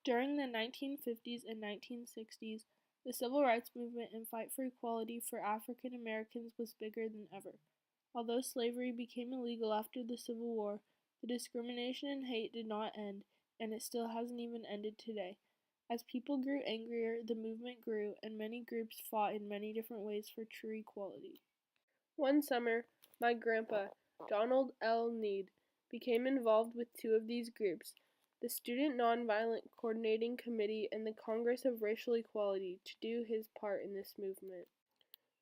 During the 1950s and 1960s, the civil rights movement and fight for equality for African Americans was bigger than ever. Although slavery became illegal after the Civil War, the discrimination and hate did not end, and it still hasn't even ended today. As people grew angrier, the movement grew, and many groups fought in many different ways for true equality. One summer, my grandpa, Donald L. Nead, became involved with two of these groups, the Student Nonviolent Coordinating Committee and the Congress of Racial Equality, to do his part in this movement.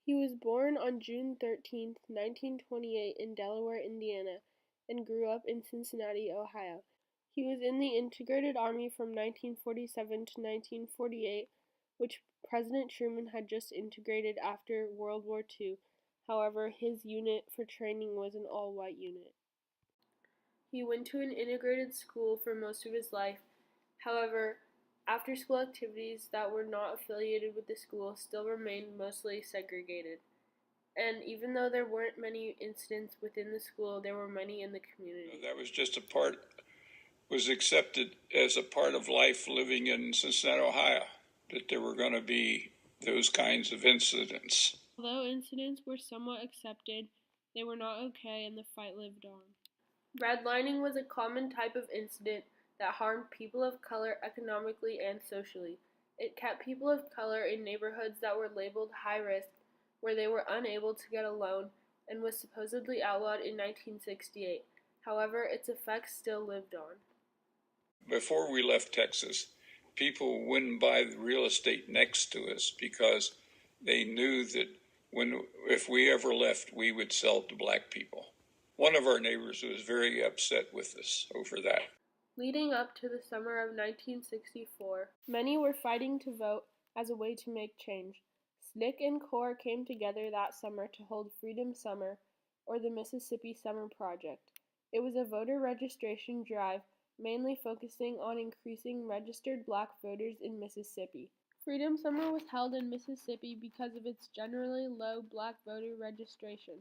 He was born on June 13, 1928 in Delaware, Indiana, and grew up in Cincinnati, Ohio. He was in the Integrated Army from 1947 to 1948, which President Truman had just integrated after World War II. However, his unit for training was an all-white unit. He went to an integrated school for most of his life. However, after-school activities that were not affiliated with the school still remained mostly segregated. And even though there weren't many incidents within the school, there were many in the community. That was just was accepted as a part of life living in Cincinnati, Ohio, that there were going to be those kinds of incidents. Although incidents were somewhat accepted, they were not okay and the fight lived on. Redlining was a common type of incident that harmed people of color economically and socially. It kept people of color in neighborhoods that were labeled high risk, where they were unable to get a loan, and was supposedly outlawed in 1968. However, its effects still lived on. Before we left Texas, people wouldn't buy the real estate next to us because they knew that if we ever left, we would sell to black people. One of our neighbors was very upset with us over that. Leading up to the summer of 1964, many were fighting to vote as a way to make change. SNCC and CORE came together that summer to hold Freedom Summer, or the Mississippi Summer Project. It was a voter registration drive, mainly focusing on increasing registered black voters in Mississippi. Freedom Summer was held in Mississippi because of its generally low black voter registration.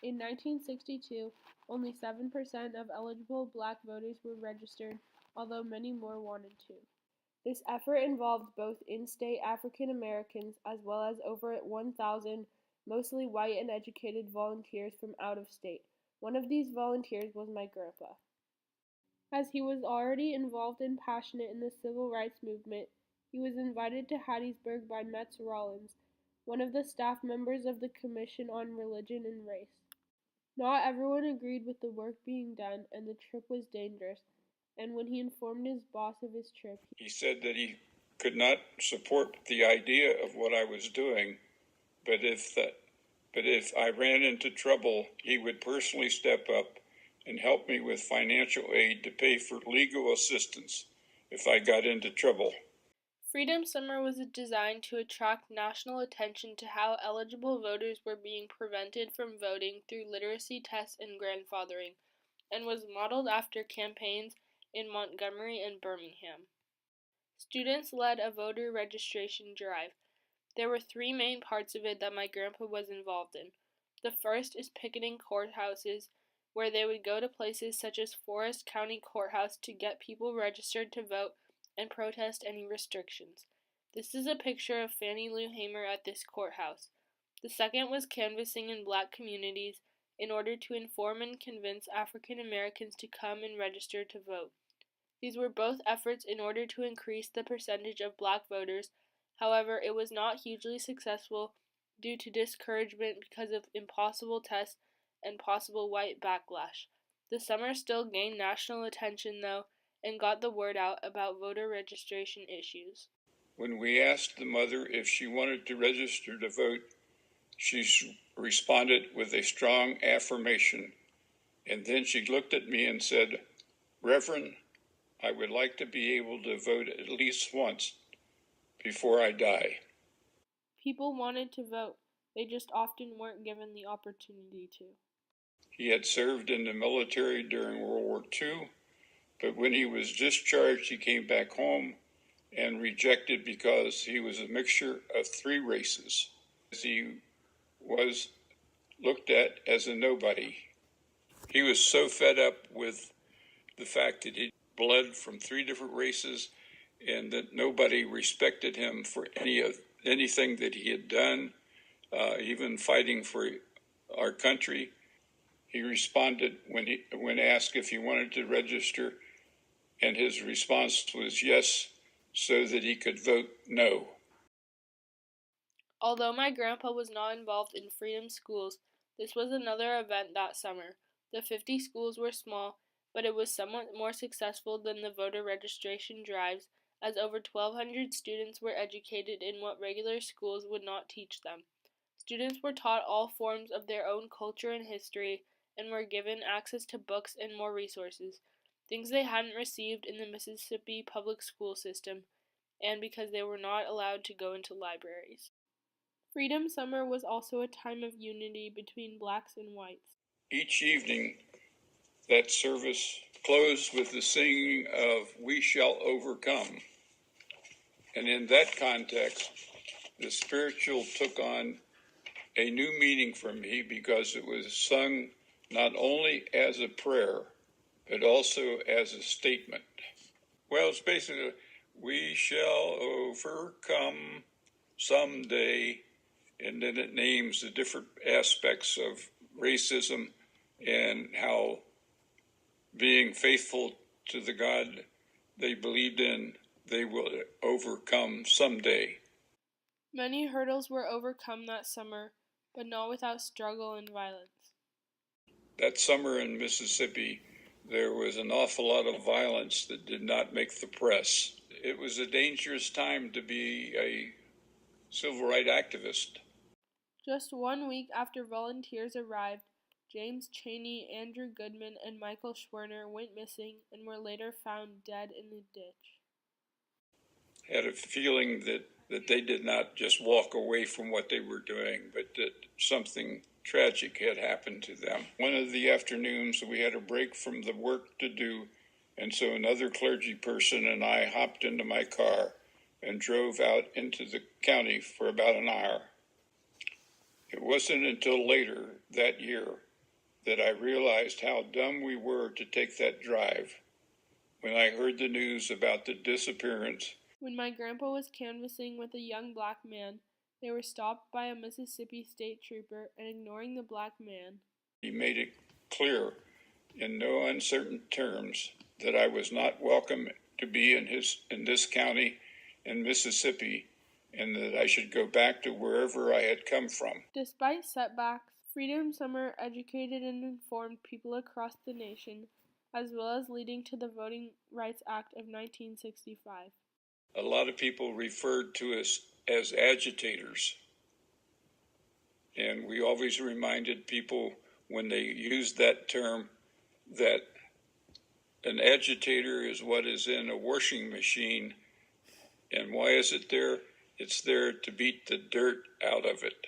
In 1962, only 7% of eligible black voters were registered, although many more wanted to. This effort involved both in-state African Americans as well as over 1,000 mostly white and educated volunteers from out of state. One of these volunteers was my grandpa. As he was already involved and passionate in the civil rights movement, he was invited to Hattiesburg by Metz Rollins, one of the staff members of the Commission on Religion and Race. Not everyone agreed with the work being done, and the trip was dangerous, and when he informed his boss of his trip, he said that he could not support the idea of what I was doing, but if I ran into trouble, he would personally step up and help me with financial aid to pay for legal assistance if I got into trouble. Freedom Summer was designed to attract national attention to how eligible voters were being prevented from voting through literacy tests and grandfathering, and was modeled after campaigns in Montgomery and Birmingham. Students led a voter registration drive. There were three main parts of it that my grandpa was involved in. The first is picketing courthouses, where they would go to places such as Forest County Courthouse to get people registered to vote and protest any restrictions. This is a picture of Fannie Lou Hamer at this courthouse. The second was canvassing in black communities in order to inform and convince African Americans to come and register to vote. These were both efforts in order to increase the percentage of black voters. However, it was not hugely successful due to discouragement because of impossible tests and possible white backlash. The summer still gained national attention, though, and got the word out about voter registration issues. When we asked the mother if she wanted to register to vote, she responded with a strong affirmation, and then she looked at me and said, "Reverend, I would like to be able to vote at least once before I die." People wanted to vote, they just often weren't given the opportunity to. He had served in the military during World War II, but when he was discharged, he came back home and rejected because he was a mixture of three races. He was looked at as a nobody. He was so fed up with the fact that he blood from three different races and that nobody respected him for anything that he had done, even fighting for our country. He responded when asked if he wanted to register, and his response was yes, so that he could vote no. Although my grandpa was not involved in Freedom Schools, this was another event that summer. The 50 schools were small, but it was somewhat more successful than the voter registration drives, as over 1,200 students were educated in what regular schools would not teach them. Students were taught all forms of their own culture and history, and were given access to books and more resources, things they hadn't received in the Mississippi public school system, and because they were not allowed to go into libraries. Freedom Summer was also a time of unity between blacks and whites. Each evening, that service closed with the singing of "We Shall Overcome." And in that context, the spiritual took on a new meaning for me because it was sung not only as a prayer, but also as a statement. Well, it's basically, we shall overcome someday, and then it names the different aspects of racism and how being faithful to the God they believed in, they will overcome someday. Many hurdles were overcome that summer, but not without struggle and violence. That summer in Mississippi, there was an awful lot of violence that did not make the press. It was a dangerous time to be a civil rights activist. Just 1 week after volunteers arrived, James Chaney, Andrew Goodman, and Michael Schwerner went missing and were later found dead in a ditch. Had a feeling that they did not just walk away from what they were doing, but that something tragic had happened to them. One of the afternoons, we had a break from the work to do, and so another clergy person and I hopped into my car and drove out into the county for about an hour. It wasn't until later that year that I realized how dumb we were to take that drive when I heard the news about the disappearance. When my grandpa was canvassing with a young black man, they were stopped by a Mississippi state trooper, and ignoring the black man, He made it clear in no uncertain terms that I was not welcome to be in this county in Mississippi, and that I should go back to wherever I had come from. Despite setbacks, Freedom Summer educated and informed people across the nation, as well as leading to the Voting Rights Act of 1965. A lot of people referred to us as agitators, and we always reminded people when they used that term that an agitator is what is in a washing machine. And why is it there? It's there to beat the dirt out of it.